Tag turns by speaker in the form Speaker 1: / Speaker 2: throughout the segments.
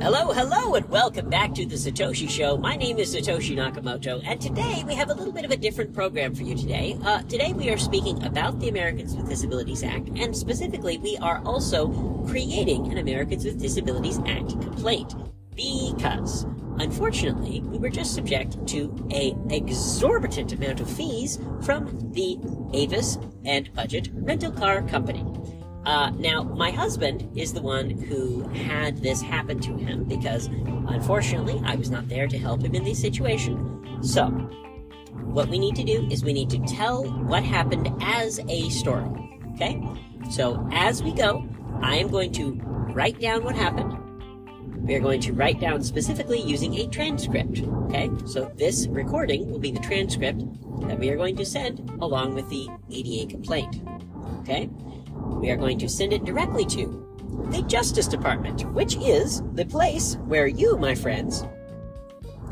Speaker 1: Hello, hello, and welcome back to the Satoshi Show. My name is Satoshi Nakamoto, and today we have a little bit of a different program for you today. Today we are speaking about the Americans with Disabilities Act, and specifically we are also creating an Americans with Disabilities Act complaint, because unfortunately we were just subject to an exorbitant amount of fees from the Avis and Budget rental car company. Now, my husband is the one who had this happen to him because, unfortunately, I was not there to help him in this situation. So, what we need to do is we need to tell what happened as a story, okay? So, as we go, I am going to write down what happened. We are going to write down specifically using a transcript, okay? So, this recording will be the transcript that we are going to send along with the ADA complaint, okay? We are going to send it directly to the Justice Department, which is the place where you, my friends,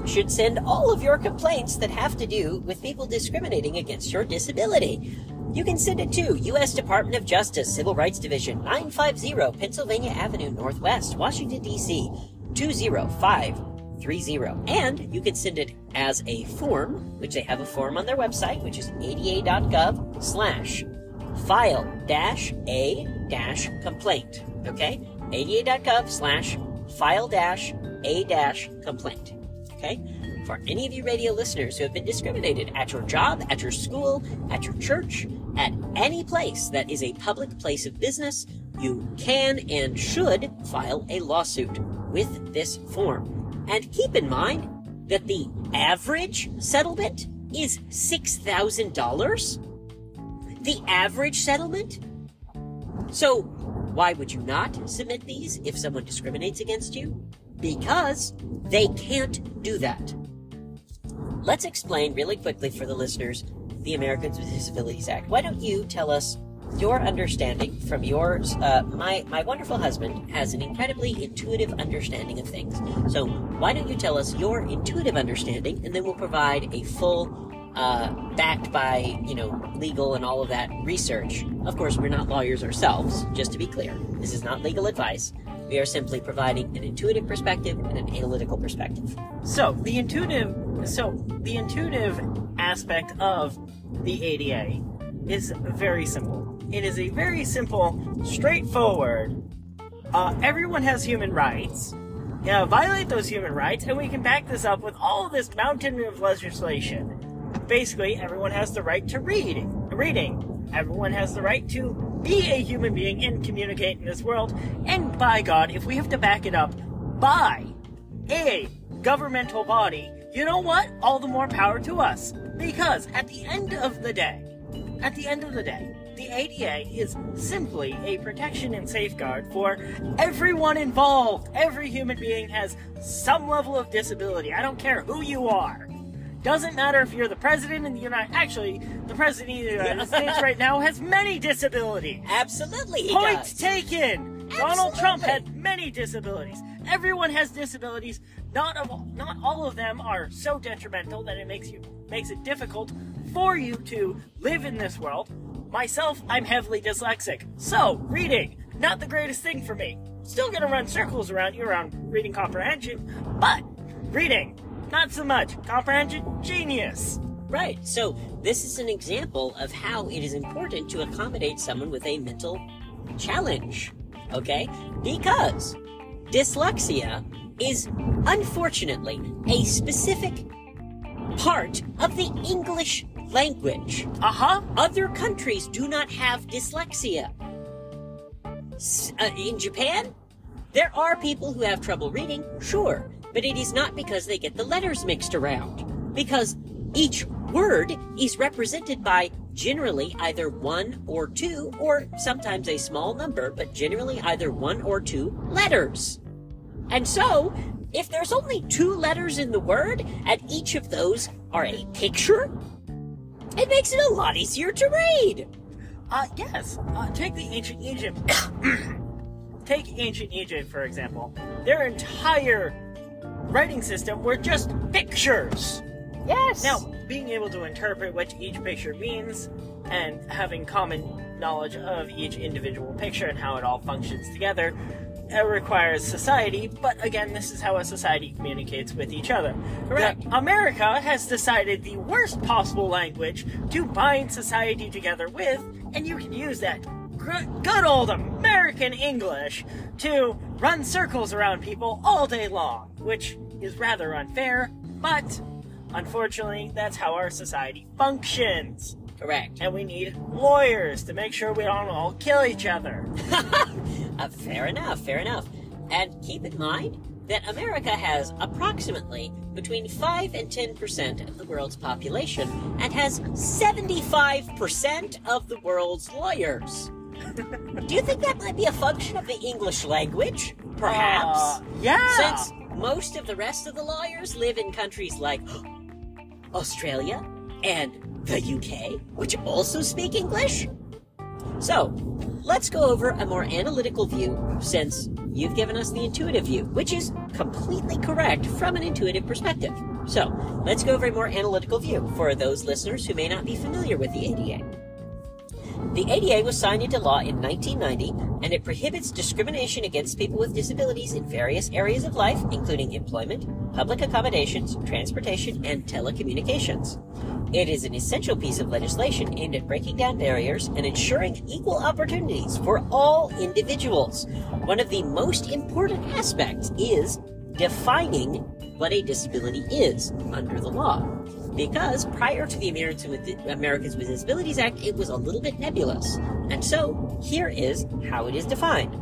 Speaker 1: should send all of your complaints that have to do with people discriminating against your disability. You can send it to U.S. Department of Justice, Civil Rights Division, 950 Pennsylvania Avenue Northwest, Washington, D.C., 20530. And you can send it as a form, which they have a form on their website, which is ada.gov/file-a-complaint, okay? ada.gov/file-a-complaint, okay? For any of you radio listeners who have been discriminated at your job, at your school, at your church, at any place that is a public place of business, you can and should file a lawsuit with this form. And keep in mind that the average settlement is $6,000. The average settlement? So, why would you not submit these if someone discriminates against you? Because they can't do that. Let's explain really quickly for the listeners the Americans with Disabilities Act. Why don't you tell us your understanding from yours? My wonderful husband has an incredibly intuitive understanding of things. So, why don't you tell us your intuitive understanding, and then we'll provide a full backed by, legal and all of that research. Of course, we're not lawyers ourselves, just to be clear. This is not legal advice. We are simply providing an intuitive perspective and an analytical perspective.
Speaker 2: So the intuitive aspect of the ADA is very simple. It is a very simple, straightforward, everyone has human rights. Violate those human rights, and we can back this up with all of this mountain of legislation. Basically, everyone has the right to reading. Everyone has the right to be a human being and communicate in this world. And by God, if we have to back it up by a governmental body, you know what? All the more power to us. Because at the end of the day, the ADA is simply a protection and safeguard for everyone involved. Every human being has some level of disability. I don't care who you are. Doesn't matter if you're the president of the United... Actually, the president of the United States right now has many disabilities.
Speaker 1: Absolutely, he
Speaker 2: Point
Speaker 1: does.
Speaker 2: taken.
Speaker 1: Absolutely.
Speaker 2: Donald Trump had many disabilities. Everyone has disabilities. Not all of them are so detrimental that it makes it difficult for you to live in this world. Myself, I'm heavily dyslexic. So, reading, not the greatest thing for me. Still gonna run circles around you around reading comprehension, but reading, not so much. Comprehension, genius.
Speaker 1: Right. So this is an example of how it is important to accommodate someone with a mental challenge. Okay? Because dyslexia is, unfortunately, a specific part of the English language. Other countries do not have dyslexia. In Japan, there are people who have trouble reading, sure. But it is not because they get the letters mixed around. Because each word is represented by generally either one or two, or sometimes a small number, but generally either one or two letters. And so, if there's only two letters in the word, and each of those are a picture, it makes it a lot easier to read.
Speaker 2: Yes. Take the ancient Egypt. Take ancient Egypt, for example. Their entire writing system were just pictures.
Speaker 1: Yes.
Speaker 2: Now, being able to interpret what each picture means and having common knowledge of each individual picture and how it all functions together requires society, but again, this is how a society communicates with each other.
Speaker 1: Correct.
Speaker 2: America has decided the worst possible language to bind society together with, and you can use that good old American English to run circles around people all day long, which is rather unfair, but unfortunately, that's how our society functions.
Speaker 1: Correct.
Speaker 2: And we need lawyers to make sure we don't all kill each other.
Speaker 1: Fair enough, fair enough. And keep in mind that America has approximately between 5 and 10% of the world's population and has 75% of the world's lawyers. Do you think that might be a function of the English language? Perhaps?
Speaker 2: Yeah.
Speaker 1: Since most of the rest of the lawyers live in countries like Australia and the UK, which also speak English? So, let's go over a more analytical view, since you've given us the intuitive view, which is completely correct from an intuitive perspective. So, let's go over a more analytical view for those listeners who may not be familiar with the ADA. The ADA was signed into law in 1990, and it prohibits discrimination against people with disabilities in various areas of life, including employment, public accommodations, transportation, and telecommunications. It is an essential piece of legislation aimed at breaking down barriers and ensuring equal opportunities for all individuals. One of the most important aspects is defining what a disability is under the law. Because prior to the Americans with Disabilities Act, it was a little bit nebulous. And so, here is how it is defined.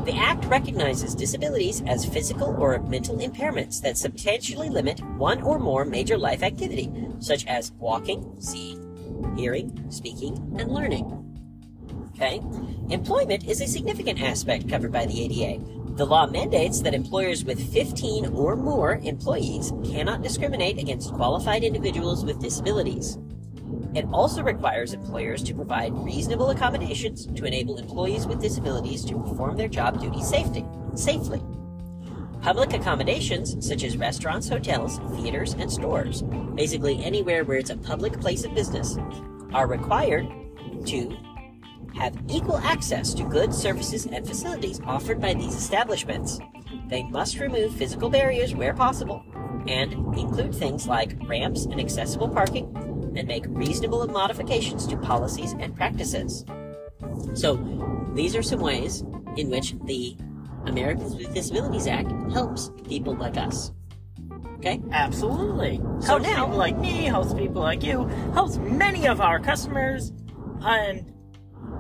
Speaker 1: The Act recognizes disabilities as physical or mental impairments that substantially limit one or more major life activity, such as walking, seeing, hearing, speaking, and learning. Okay? Employment is a significant aspect covered by the ADA. The law mandates that employers with 15 or more employees cannot discriminate against qualified individuals with disabilities. It also requires employers to provide reasonable accommodations to enable employees with disabilities to perform their job duties safely. Public accommodations, such as restaurants, hotels, theaters, and stores, basically anywhere where it's a public place of business, are required to have equal access to goods, services, and facilities offered by these establishments. They must remove physical barriers where possible, and include things like ramps and accessible parking, and make reasonable modifications to policies and practices. So, these are some ways in which the Americans with Disabilities Act helps people like us. Okay?
Speaker 2: Absolutely.
Speaker 1: So
Speaker 2: Helps
Speaker 1: now,
Speaker 2: people like me, helps people like you, helps many of our customers, and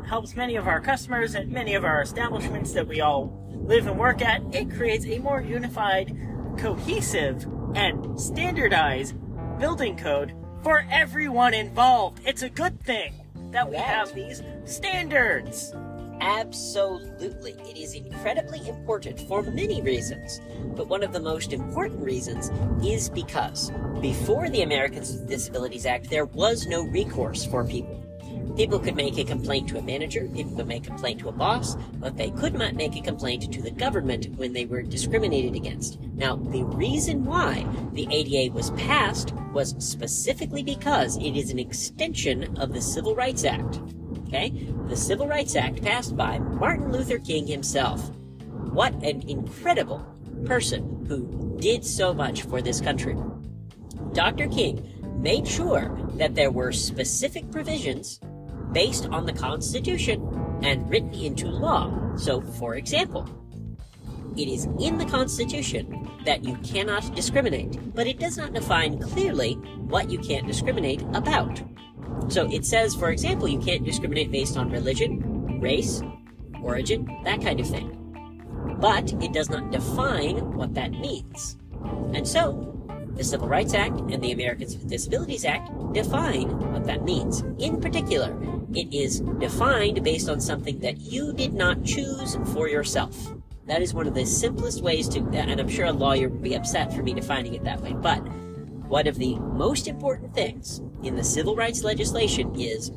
Speaker 2: helps many of our customers at many of our establishments that we all live and work at. It creates a more unified, cohesive, and standardized building code for everyone involved. It's a good thing that we have these standards.
Speaker 1: Absolutely. It is incredibly important for many reasons. But one of the most important reasons is because before the Americans with Disabilities Act, there was no recourse for people. People could make a complaint to a manager, people could make a complaint to a boss, but they could not make a complaint to the government when they were discriminated against. Now, the reason why the ADA was passed was specifically because it is an extension of the Civil Rights Act. Okay? The Civil Rights Act passed by Martin Luther King himself. What an incredible person who did so much for this country. Dr. King made sure that there were specific provisions based on the Constitution and written into law. So, for example, it is in the Constitution that you cannot discriminate, but it does not define clearly what you can't discriminate about. So it says, for example, you can't discriminate based on religion, race, origin, that kind of thing. But it does not define what that means. And so, the Civil Rights Act and the Americans with Disabilities Act define what that means. In particular, it is defined based on something that you did not choose for yourself. That is one of the simplest ways to, and I'm sure a lawyer would be upset for me defining it that way, but one of the most important things in the civil rights legislation is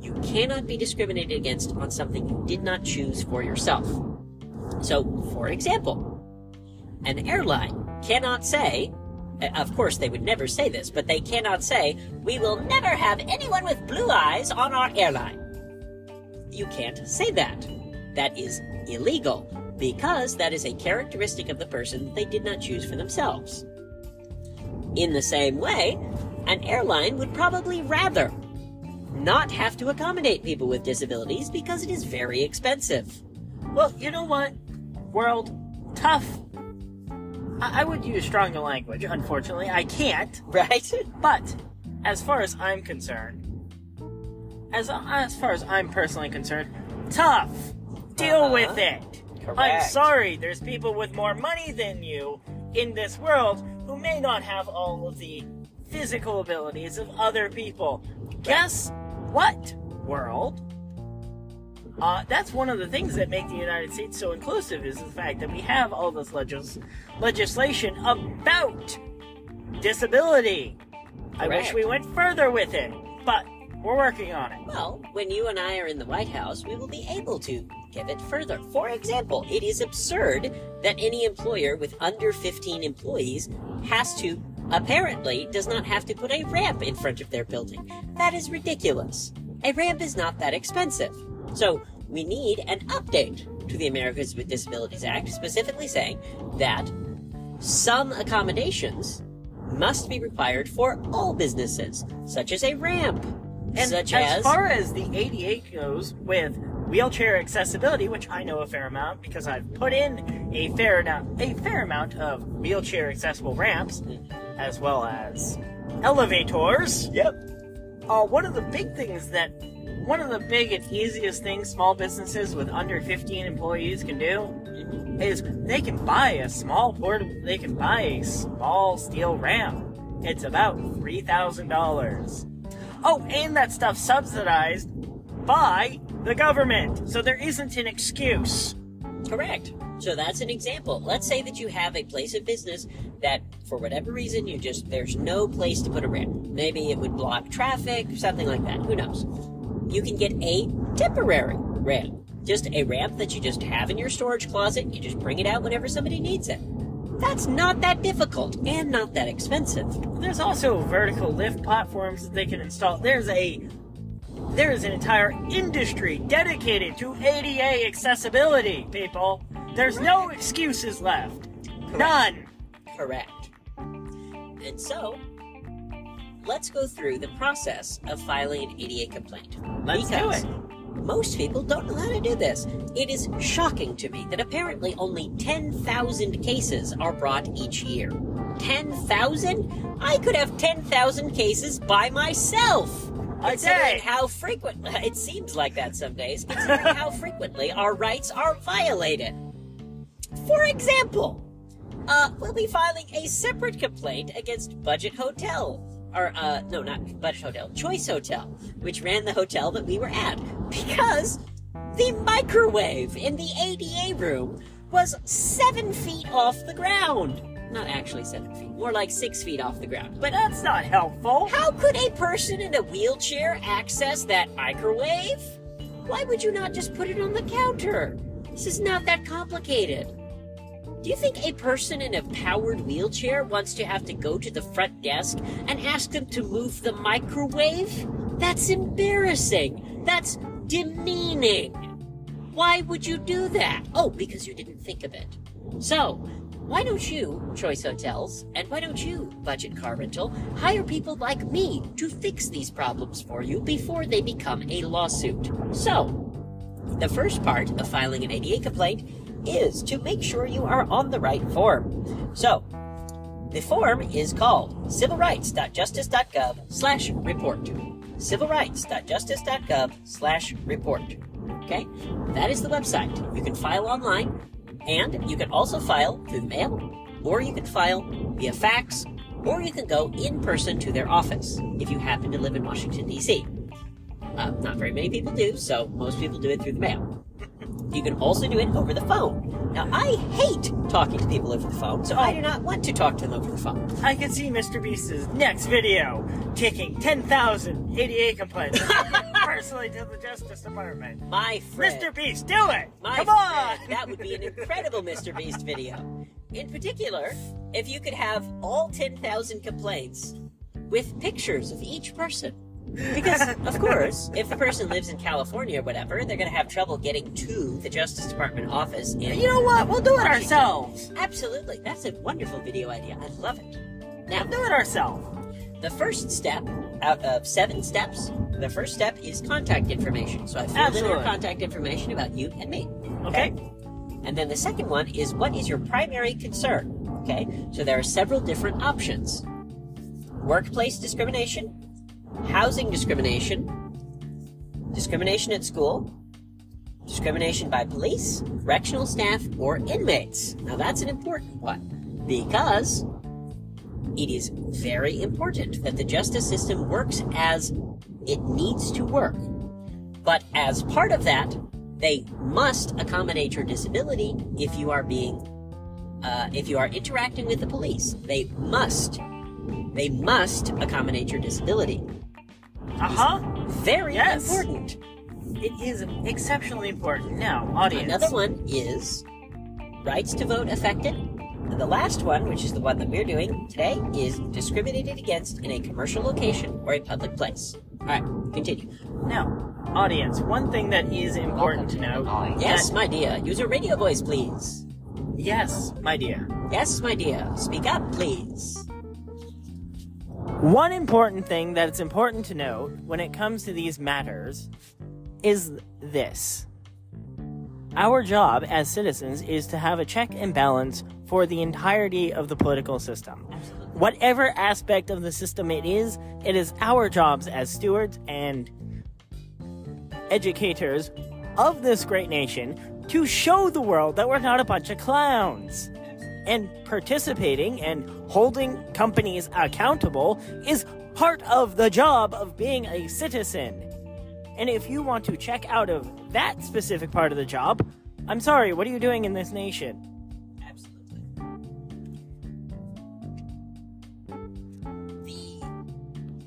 Speaker 1: you cannot be discriminated against on something you did not choose for yourself. So, for example, an airline cannot say, of course they would never say this, but they cannot say, we will never have anyone with blue eyes on our airline. You can't say that. That is illegal. because that is a characteristic of the person that they did not choose for themselves. In the same way, an airline would probably rather not have to accommodate people with disabilities because it is very expensive.
Speaker 2: Well, you know what? World, tough. I would use stronger language. Unfortunately, I can't.
Speaker 1: Right?
Speaker 2: But as far as I'm concerned, as far as I'm personally concerned, tough. Deal with it.
Speaker 1: Correct.
Speaker 2: I'm sorry, there's people with more money than you in this world who may not have all of the physical abilities of other people. Guess what, world? That's one of the things that make the United States so inclusive, is the fact that we have all this legislation about disability.
Speaker 1: Correct.
Speaker 2: I wish we went further with it, but we're working on it.
Speaker 1: Well, when you and I are in the White House, we will be able to give it further. For example, it is absurd that any employer with under 15 employees does not have to put a ramp in front of their building. That is ridiculous. A ramp is not that expensive. So we need an update to the Americans with Disabilities Act, specifically saying that some accommodations must be required for all businesses, such as a ramp.
Speaker 2: And as far as the ADA goes with wheelchair accessibility, which I know a fair amount because I've put in a fair amount of wheelchair accessible ramps, as well as elevators.
Speaker 1: Yep.
Speaker 2: One of the big and easiest things small businesses with under 15 employees can do is they can buy a small steel ramp. It's about $3,000. Oh, and that stuff's subsidized by the government, so there isn't an excuse.
Speaker 1: Correct. So that's an example. Let's say that you have a place of business that, for whatever reason, there's no place to put a ramp. Maybe it would block traffic, something like that. Who knows? You can get a temporary ramp. Just a ramp that you just have in your storage closet. You just bring it out whenever somebody needs it. That's not that difficult and not that expensive.
Speaker 2: There's also vertical lift platforms that they can install. There is an entire industry dedicated to ADA accessibility, people. There's no excuses left.
Speaker 1: Correct.
Speaker 2: None.
Speaker 1: Correct. And so, let's go through the process of filing an ADA complaint.
Speaker 2: Let's do it.
Speaker 1: Most people don't know how to do this. It is shocking to me that apparently only 10,000 cases are brought each year. 10,000? I could have 10,000 cases by myself. Considering how frequent, it seems like that some days, considering how frequently our rights are violated. For example, we'll be filing a separate complaint against Budget Hotel. No, not Budget Hotel, Choice Hotel, which ran the hotel that we were at, because the microwave in the ADA room was 7 feet off the ground. Not actually 7 feet, more like 6 feet off the ground.
Speaker 2: But that's not helpful.
Speaker 1: How could a person in a wheelchair access that microwave? Why would you not just put it on the counter? This is not that complicated. Do you think a person in a powered wheelchair wants to have to go to the front desk and ask them to move the microwave? That's embarrassing. That's demeaning. Why would you do that? Oh, because you didn't think of it. So, why don't you, Choice Hotels, and why don't you, Budget Car Rental, hire people like me to fix these problems for you before they become a lawsuit? So, the first part of filing an ADA complaint is to make sure you are on the right form. So, the form is called civilrights.justice.gov/report. civilrights.justice.gov/report. Okay? That is the website. You can file online, and you can also file through the mail, or you can file via fax, or you can go in person to their office if you happen to live in Washington, D.C. Not very many people do, so most people do it through the mail. You can also do it over the phone. Now, I hate talking to people over the phone, so I do not want to talk to them over the phone.
Speaker 2: I can see Mr. Beast's next video taking 10,000 ADA complaints personally to the Justice Department.
Speaker 1: My friend.
Speaker 2: Mr. Beast, do it! Come
Speaker 1: Friend,
Speaker 2: on!
Speaker 1: That would be an incredible Mr. Beast video. In particular, if you could have all 10,000 complaints with pictures of each person. Because, of course, if the person lives in California or whatever, they're going to have trouble getting to the Justice Department office in...
Speaker 2: You know what? We'll do it
Speaker 1: Washington.
Speaker 2: ourselves.
Speaker 1: Absolutely. That's a wonderful video idea. I love it. Now,
Speaker 2: We'll do it ourselves.
Speaker 1: the first step out of 7 steps, the first step is contact information. So I filled in our contact information about you and me.
Speaker 2: Okay.
Speaker 1: And then the second one is, what is your primary concern? Okay, so there are several different options. Workplace discrimination, housing discrimination, discrimination at school, discrimination by police, correctional staff, or inmates. Now that's an important one, because it is very important that the justice system works as it needs to work. But as part of that, they must accommodate your disability if you are interacting with the police. They must accommodate your disability. Very important.
Speaker 2: It is exceptionally important. Now, audience.
Speaker 1: Another one is rights to vote affected. And the last one, which is the one that we're doing today, is discriminated against in a commercial location or a public place. All right, continue.
Speaker 2: Now, audience, one thing that is important to know.
Speaker 1: Yes, my dear. Use your radio voice, please.
Speaker 2: Yes, my dear.
Speaker 1: Yes, my dear. Speak up, please.
Speaker 2: One important thing that it's important to note when it comes to these matters is this. Our job as citizens is to have a check and balance for the entirety of the political system.
Speaker 1: Absolutely.
Speaker 2: Whatever aspect of the system it is our jobs as stewards and educators of this great nation to show the world that we're not a bunch of clowns. And participating and holding companies accountable is part of the job of being a citizen. And if you want to check out of that specific part of the job, I'm sorry, what are you doing in this nation?
Speaker 1: Absolutely.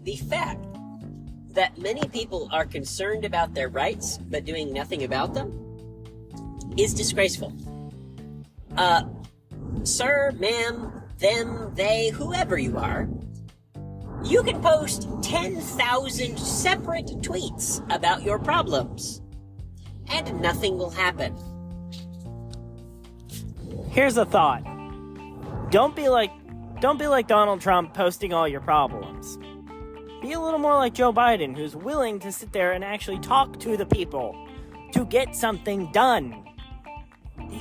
Speaker 1: The fact that many people are concerned about their rights but doing nothing about them is disgraceful. Sir, ma'am, them, they, whoever you are, you can post 10,000 separate tweets about your problems, and nothing will happen.
Speaker 2: Here's a thought. Don't be like Donald Trump posting all your problems. Be a little more like Joe Biden, who's willing to sit there and actually talk to the people to get something done.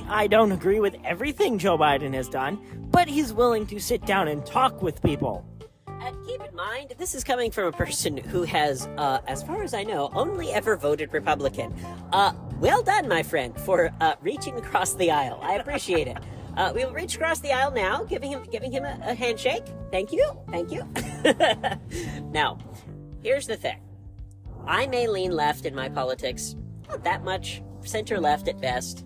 Speaker 2: I don't agree with everything Joe Biden has done, but he's willing to sit down and talk with people.
Speaker 1: And keep in mind, this is coming from a person who has, as far as I know, only ever voted Republican. Well done, my friend, for reaching across the aisle. I appreciate it. We will reach across the aisle now, giving him a handshake. Thank you. Now, here's the thing. I may lean left in my politics, not that much, center-left at best.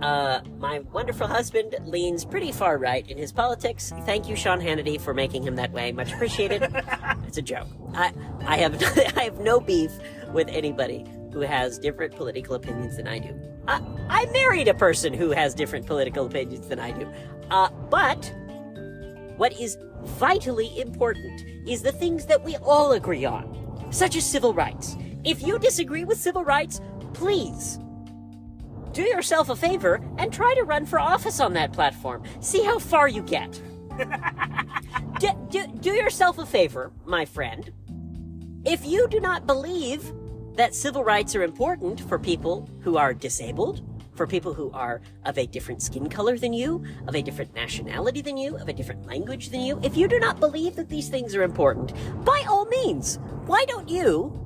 Speaker 1: My wonderful husband leans pretty far right in his politics. Thank you, Sean Hannity, for making him that way. Much appreciated. It's a joke. I have no beef with anybody who has different political opinions than I do. I married a person who has different political opinions than I do. But what is vitally important is the things that we all agree on, such as civil rights. If you disagree with civil rights, please do yourself a favor and try to run for office on that platform. See how far you get. Do yourself a favor, my friend. If you do not believe that civil rights are important for people who are disabled, for people who are of a different skin color than you, of a different nationality than you, of a different language than you, if you do not believe that these things are important, by all means, why don't you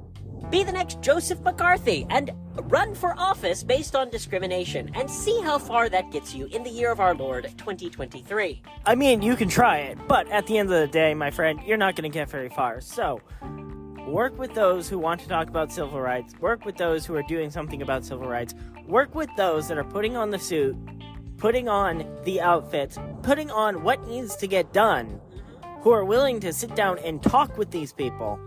Speaker 1: be the next Joseph McCarthy and run for office based on discrimination and see how far that gets you in the year of our Lord 2023.
Speaker 2: I mean, you can try it, but at the end of the day, my friend, you're not going to get very far. So, work with those who want to talk about civil rights. Work with those who are doing something about civil rights. Work with those that are putting on the suit, putting on the outfits, putting on what needs to get done, who are willing to sit down and talk with these people.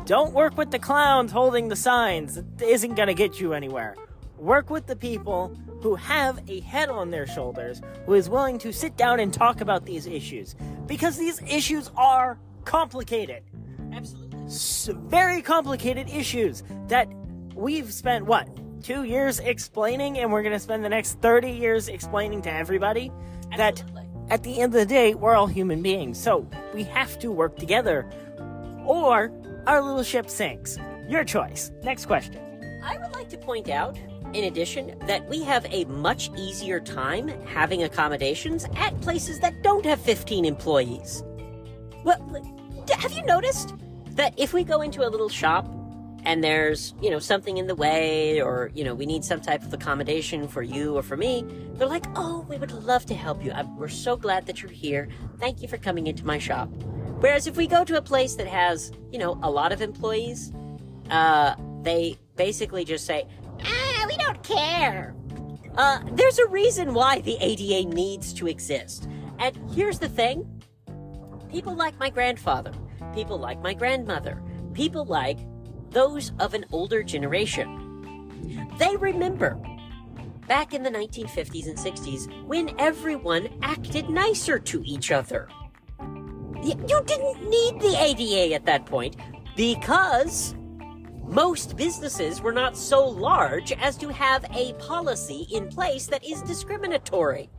Speaker 2: Don't work with the clowns holding the signs. It isn't going to get you anywhere. Work with the people who have a head on their shoulders, who is willing to sit down and talk about these issues. Because these issues are complicated.
Speaker 1: Absolutely.
Speaker 2: very complicated issues that we've spent, 2 years explaining, and we're going to spend the next 30 years explaining to everybody.
Speaker 1: Absolutely.
Speaker 2: That at the end of the day, we're all human beings, so we have to work together, or our little ship sinks. Your choice. Next question.
Speaker 1: I would like to point out, in addition, that we have a much easier time having accommodations at places that don't have 15 employees. Well, have you noticed that if we go into a little shop and there's, something in the way, or, we need some type of accommodation for you or for me, they're like, oh, we would love to help you. We're so glad that you're here. Thank you for coming into my shop. Whereas if we go to a place that has, a lot of employees, they basically just say, we don't care. There's a reason why the ADA needs to exist. And here's the thing. People like my grandfather, people like my grandmother, people like those of an older generation. They remember back in the 1950s and 60s when everyone acted nicer to each other. You didn't need the ADA at that point because most businesses were not so large as to have a policy in place that is discriminatory.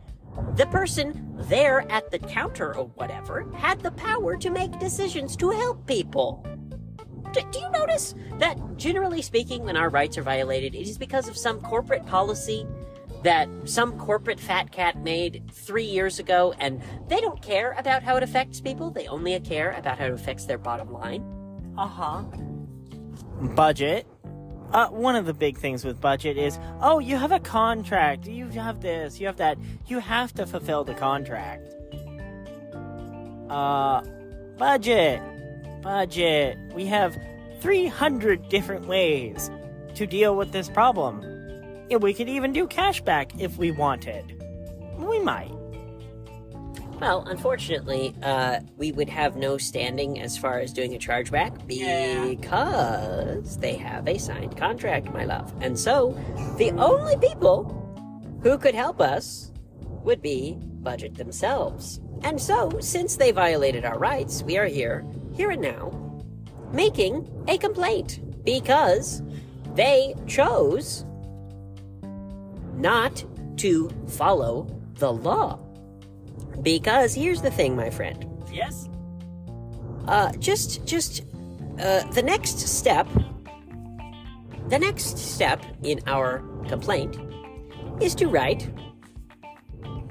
Speaker 1: The person there at the counter or whatever had the power to make decisions to help people. Do you notice that, generally speaking, when our rights are violated, it is because of some corporate policy that some corporate fat cat made 3 years ago, and they don't care about how it affects people, they only care about how it affects their bottom line?
Speaker 2: Budget. One of the big things with budget is, you have a contract, you have this, you have that, you have to fulfill the contract. Budget. We have 300 different ways to deal with this problem. And we could even do cashback if we wanted. We might.
Speaker 1: Well, unfortunately, we would have no standing as far as doing a chargeback because they have a signed contract, my love. And so, the only people who could help us would be Budget themselves. And so, since they violated our rights, we are here and now, making a complaint because they chose not to follow the law. Because here's the thing, my friend.
Speaker 2: Yes?
Speaker 1: The next step in our complaint is to write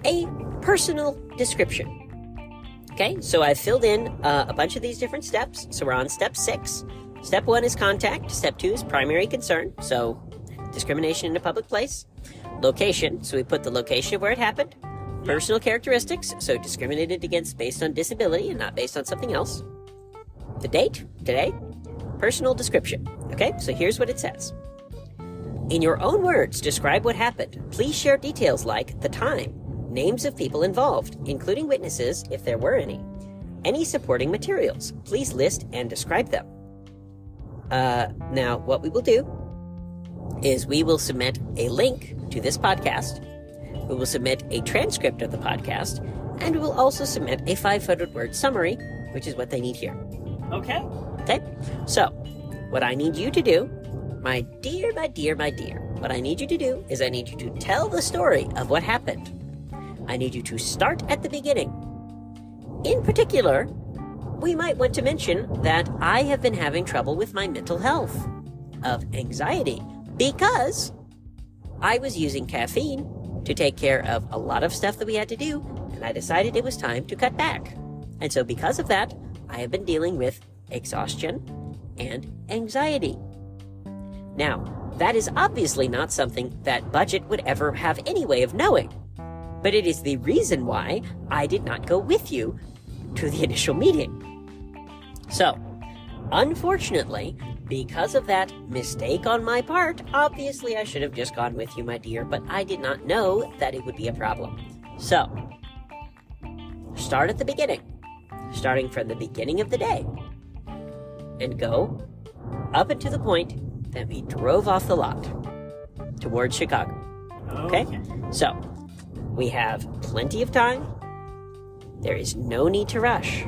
Speaker 1: a personal description. Okay, so I've filled in a bunch of these different steps. So we're on step 6. Step 1 is contact. Step 2 is primary concern. So discrimination in a public place. Location. So we put the location of where it happened. Personal characteristics. So discriminated against based on disability and not based on something else. The date, today. Personal description. Okay, so here's what it says. In your own words, describe what happened. Please share details like the time, names of people involved, including witnesses if there were any supporting materials. Please list and describe them. Now, what we will do is we will submit a link to this podcast. We will submit a transcript of the podcast, and we will also submit a 500-word summary, which is what they need here.
Speaker 2: Okay.
Speaker 1: Okay? So, what I need you to do, my dear, what I need you to do is I need you to tell the story of what happened. I need you to start at the beginning. In particular, we might want to mention that I have been having trouble with my mental health of anxiety because I was using caffeine to take care of a lot of stuff that we had to do, and I decided it was time to cut back. And so because of that, I have been dealing with exhaustion and anxiety. Now, that is obviously not something that Budget would ever have any way of knowing. But it is the reason why I did not go with you to the initial meeting. So, unfortunately, because of that mistake on my part, obviously I should have just gone with you, my dear, but I did not know that it would be a problem. So, start at the beginning, starting from the beginning of the day, and go up until the point that we drove off the lot towards Chicago. Okay? So, we have plenty of time. There is no need to rush.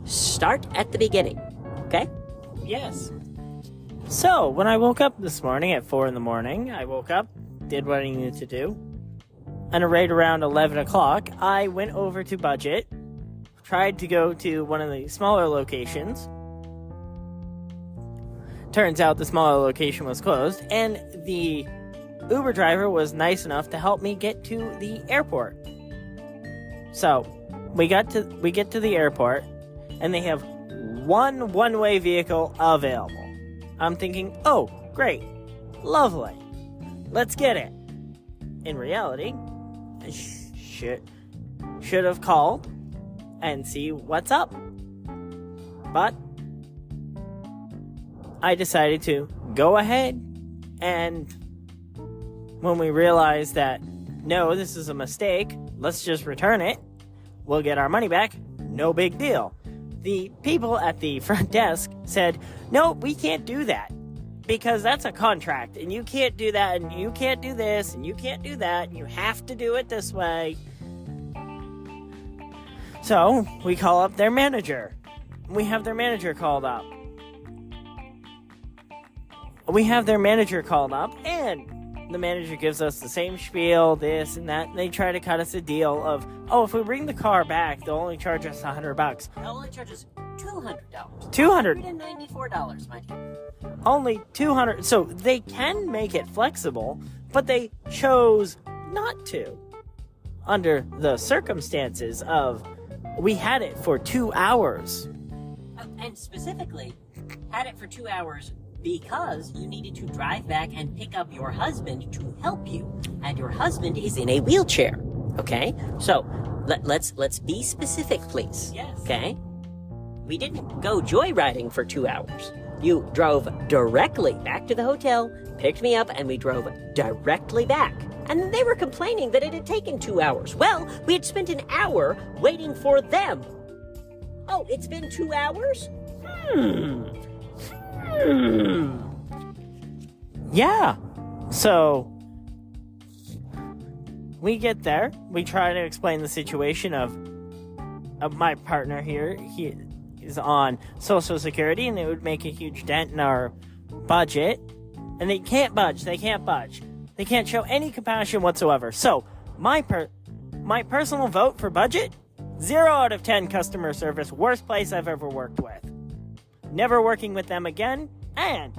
Speaker 1: Start at the beginning, okay?
Speaker 2: Yes. So, when I woke up this morning at 4 in the morning, I woke up, did what I needed to do, and right around 11 o'clock, I went over to Budget, tried to go to one of the smaller locations. Turns out the smaller location was closed, and the Uber driver was nice enough to help me get to the airport. So, we get to the airport, and they have one-way vehicle available. I'm thinking, oh, great, lovely, let's get it. In reality, I should have called and see what's up. But I decided to go ahead, and when we realized that, no, this is a mistake, let's just return it, we'll get our money back, no big deal. The people at the front desk said, no, we can't do that, because that's a contract, and you can't do that, and you can't do this, and you can't do that, and you have to do it this way. So, we call up their manager. We have their manager called up. And the manager gives us the same spiel, this and that, and they try to cut us a deal of, oh, if we bring the car back, they'll only charge us $100.
Speaker 1: They'll only charge us $200.
Speaker 2: $294,
Speaker 1: my dear.
Speaker 2: Only $200. So they can make it flexible, but they chose not to. Under the circumstances of, we had it for 2 hours.
Speaker 1: And specifically, had it for 2 hours because you needed to drive back and pick up your husband to help you. And your husband is in a wheelchair. Okay? So, let's be specific, please.
Speaker 2: Yes.
Speaker 1: Okay? We didn't go joyriding for 2 hours. You drove directly back to the hotel, picked me up, and we drove directly back. And then they were complaining that it had taken 2 hours. Well, we had spent an hour waiting for them. Oh, it's been 2 hours?
Speaker 2: Yeah. So, we get there. We try to explain the situation of my partner here. He is on Social Security, and it would make a huge dent in our budget. And they can't budge. They can't show any compassion whatsoever. So, my personal vote for Budget, 0 out of 10 customer service. Worst place I've ever worked with. Never working with them again, and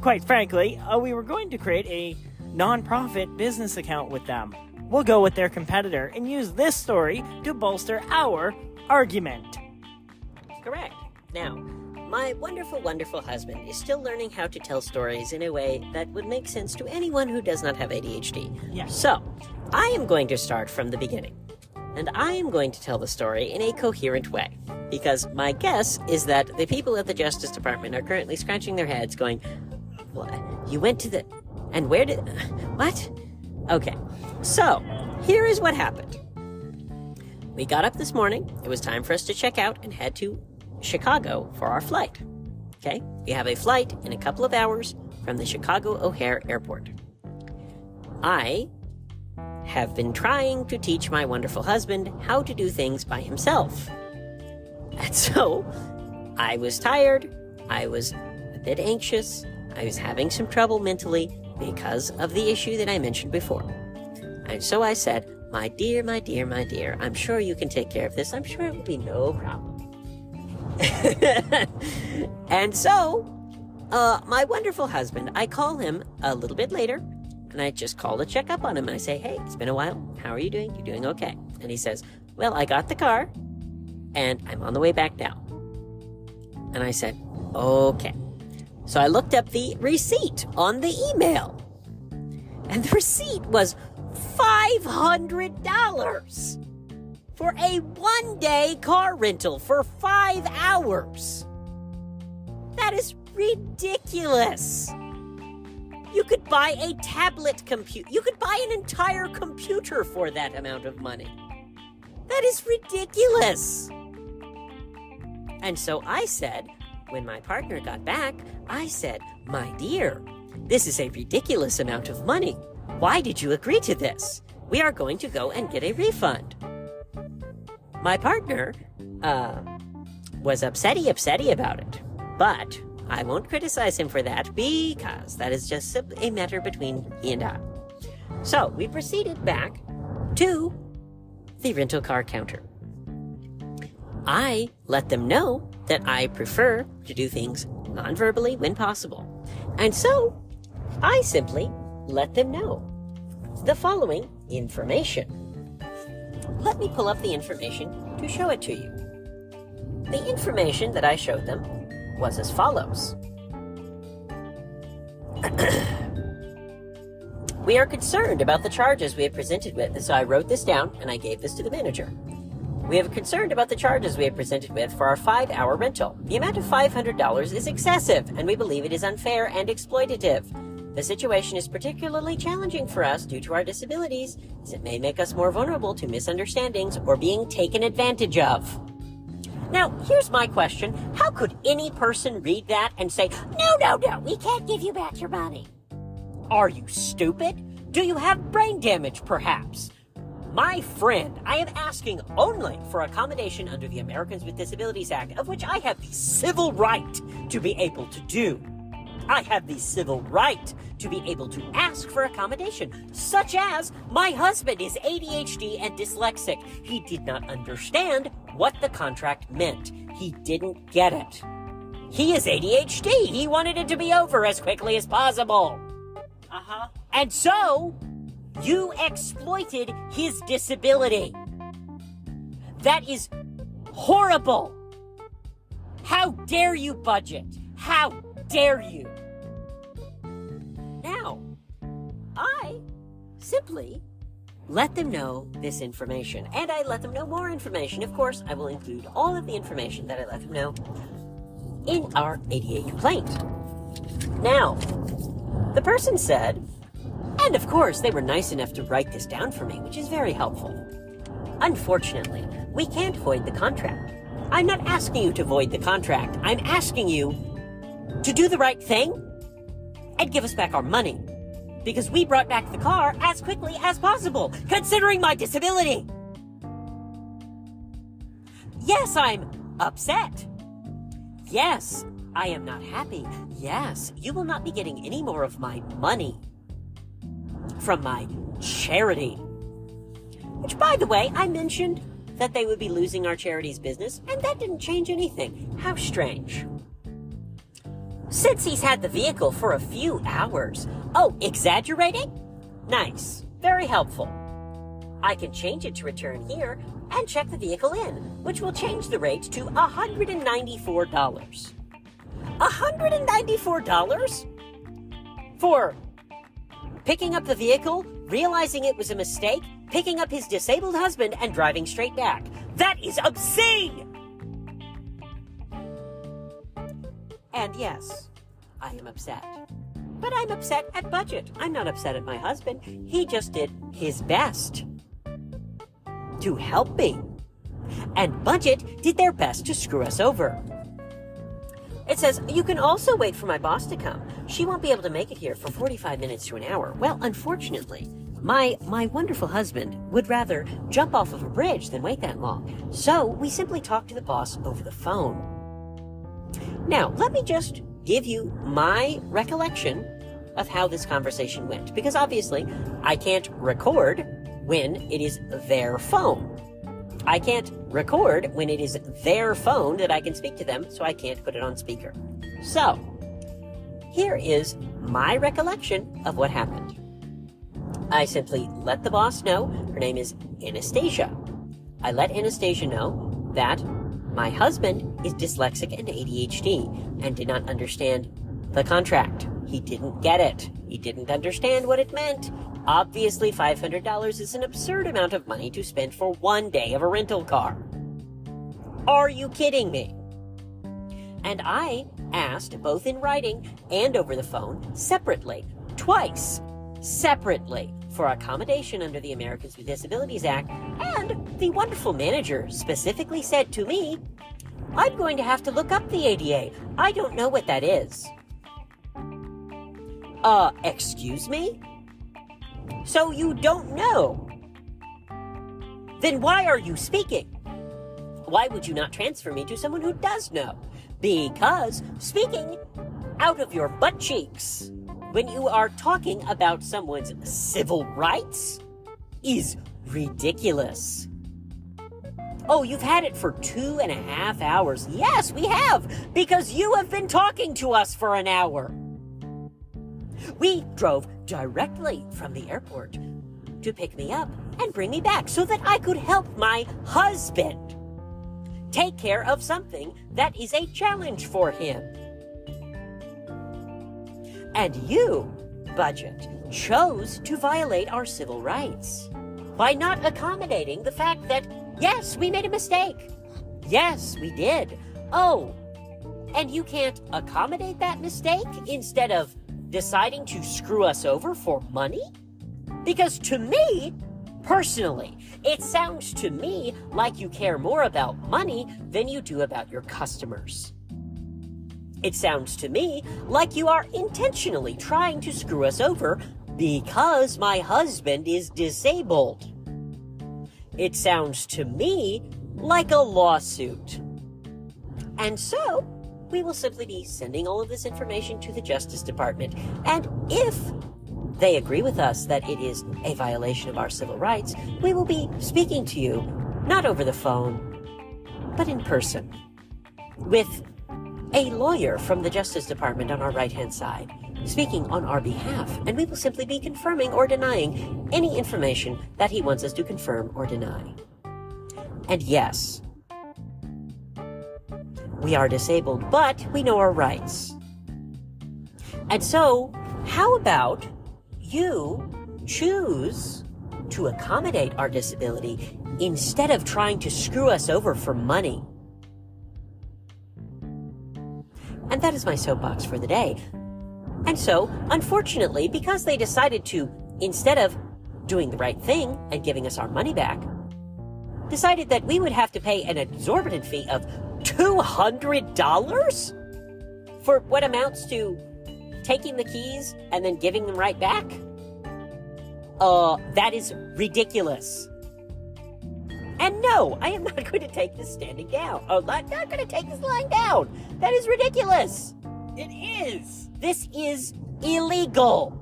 Speaker 2: quite frankly, we were going to create a non-profit business account with them. We'll go with their competitor and use this story to bolster our argument.
Speaker 1: Correct. Now, my wonderful, wonderful husband is still learning how to tell stories in a way that would make sense to anyone who does not have ADHD.
Speaker 2: Yes.
Speaker 1: So, I am going to start from the beginning. And I am going to tell the story in a coherent way. Because my guess is that the people at the Justice Department are currently scratching their heads going, what? You went to the... And where did... What? Okay. So, here is what happened. We got up this morning. It was time for us to check out and head to Chicago for our flight. Okay? We have a flight in a couple of hours from the Chicago O'Hare Airport. I have been trying to teach my wonderful husband how to do things by himself. And so, I was tired, I was a bit anxious, I was having some trouble mentally because of the issue that I mentioned before. And so I said, my dear, I'm sure you can take care of this. I'm sure it will be no problem. And so, my wonderful husband, I call him a little bit later, and I just call to check up on him, and I say, hey, it's been a while. How are you doing? You doing okay? And he says, well, I got the car, and I'm on the way back now. And I said, okay. So I looked up the receipt on the email, and the receipt was $500 for a one-day car rental for 5 hours. That is ridiculous. You could buy a tablet computer. You could buy an entire computer for that amount of money. That is ridiculous. And so I said, when my partner got back, I said, my dear, this is a ridiculous amount of money. Why did you agree to this? We are going to go and get a refund. My partner, was upsetty about it. But I won't criticize him for that because that is just a matter between he and I. So we proceeded back to the rental car counter. I let them know that I prefer to do things non-verbally when possible. And so I simply let them know the following information. Let me pull up the information to show it to you. The information that I showed them was as follows. We are concerned about the charges we have presented with, so I wrote this down and I gave this to the manager. We have concerned about the charges we have presented with for our 5-hour rental. The amount of $500 is excessive, and we believe it is unfair and exploitative. The situation is particularly challenging for us due to our disabilities, as it may make us more vulnerable to misunderstandings or being taken advantage of. Now, here's my question. How could any person read that and say, no, we can't give you back your money? Are you stupid? Do you have brain damage, perhaps? My friend, I am asking only for accommodation under the Americans with Disabilities Act, of which I have the civil right to be able to do. I have the civil right to be able to ask for accommodation, such as my husband is ADHD and dyslexic. He did not understand what the contract meant. He didn't get it. He is ADHD. He wanted it to be over as quickly as possible. And so, you exploited his disability. That is horrible. How dare you, budget? How dare you? Now, I simply let them know this information, and I let them know more information. Of course, I will include all of the information that I let them know in our ADA complaint. Now, the person said, and of course, they were nice enough to write this down for me, which is very helpful. Unfortunately, we can't void the contract. I'm not asking you to void the contract. I'm asking you to do the right thing and give us back our money, because we brought back the car as quickly as possible, considering my disability. Yes, I'm upset. Yes, I am not happy. Yes, you will not be getting any more of my money from my charity. Which, by the way, I mentioned that they would be losing our charity's business, and that didn't change anything. How strange. Since he's had the vehicle for a few hours. Oh, exaggerating? Nice. Very helpful. I can change it to return here and check the vehicle in, which will change the rate to $194. $194? For picking up the vehicle, realizing it was a mistake, picking up his disabled husband, and driving straight back. That is obscene! And yes, I am upset. But I'm upset at budget. I'm not upset at my husband. He just did his best to help me. And budget did their best to screw us over. It says, you can also wait for my boss to come. She won't be able to make it here for 45 minutes to an hour. Well, unfortunately, my wonderful husband would rather jump off of a bridge than wait that long. So we simply talked to the boss over the phone. Now, let me just give you my recollection of how this conversation went, because obviously I can't record when it is their phone. I can't record when it is their phone that I can speak to them, so I can't put it on speaker. So, here is my recollection of what happened. I simply let the boss know, her name is Anastasia. I let Anastasia know that my husband is dyslexic and ADHD and did not understand the contract. He didn't get it. He didn't understand what it meant. Obviously, $500 is an absurd amount of money to spend for one day of a rental car. Are you kidding me? And I asked, both in writing and over the phone, separately, twice, separately, for accommodation under the Americans with Disabilities Act, and the wonderful manager specifically said to me, I'm going to have to look up the ADA. I don't know what that is. Excuse me? So you don't know? Then why are you speaking? Why would you not transfer me to someone who does know? Because speaking out of your butt cheeks when you are talking about someone's civil rights is ridiculous. Oh, you've had it for 2.5 hours. Yes, we have, because you have been talking to us for an hour. We drove directly from the airport to pick me up and bring me back so that I could help my husband take care of something that is a challenge for him. And you, Budget, chose to violate our civil rights by not accommodating the fact that, yes, we made a mistake. Yes, we did. Oh, and you can't accommodate that mistake instead of deciding to screw us over for money? Because to me, personally, it sounds to me like you care more about money than you do about your customers. It sounds to me like you are intentionally trying to screw us over because my husband is disabled. It sounds to me like a lawsuit. And so, we will simply be sending all of this information to the Justice Department, and if they agree with us that it is a violation of our civil rights, we will be speaking to you, not over the phone, but in person, with a lawyer from the Justice Department on our right-hand side, speaking on our behalf, and we will simply be confirming or denying any information that he wants us to confirm or deny. And yes, we are disabled, but we know our rights. And so, how about you choose to accommodate our disability instead of trying to screw us over for money? And that is my soapbox for the day. And so, unfortunately, because they decided to, instead of doing the right thing and giving us our money back, decided that we would have to pay an exorbitant fee of $200 for what amounts to taking the keys and then giving them right back? That is ridiculous. And no, I am not going to take this standing down. I'm not going to take this lying down. That is ridiculous.
Speaker 2: It is.
Speaker 1: This is illegal.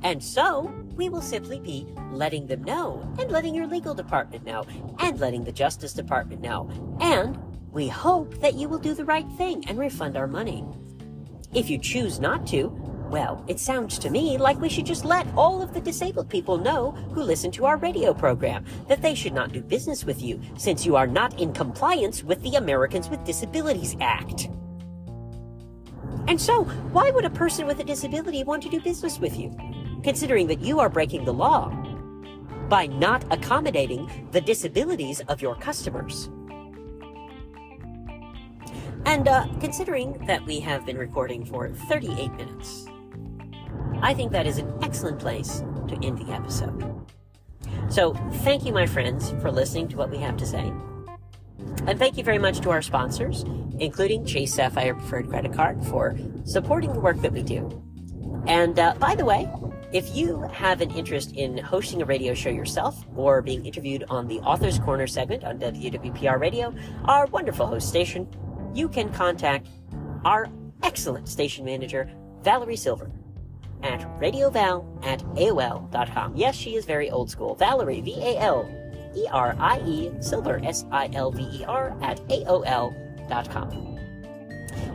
Speaker 1: And so, we will simply be letting them know, and letting your legal department know, and letting the Justice Department know. And we hope that you will do the right thing and refund our money. If you choose not to, well, it sounds to me like we should just let all of the disabled people know who listen to our radio program that they should not do business with you since you are not in compliance with the Americans with Disabilities Act. And so, why would a person with a disability want to do business with you, considering that you are breaking the law by not accommodating the disabilities of your customers? And considering that we have been recording for 38 minutes, I think that is an excellent place to end the episode. So, thank you, my friends, for listening to what we have to say. And thank you very much to our sponsors, including Chase Sapphire Preferred Credit Card, for supporting the work that we do. And by the way, if you have an interest in hosting a radio show yourself or being interviewed on the Author's Corner segment on WWPR Radio, our wonderful host station, you can contact our excellent station manager, Valerie Silver, at radioval@aol.com. Yes, she is very old school. Valerie, VALERIE, Silver, SILVER, at AOL.com.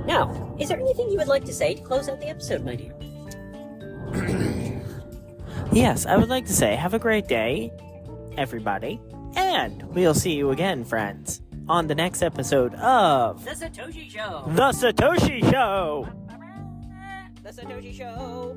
Speaker 1: Now, is there anything you would like to say to close out the episode, my dear?
Speaker 2: Yes, I would like to say, have a great day, everybody, and we'll see you again, friends, on the next episode of
Speaker 1: The Satoshi Show!
Speaker 2: The Satoshi Show!
Speaker 1: The Satoshi Show!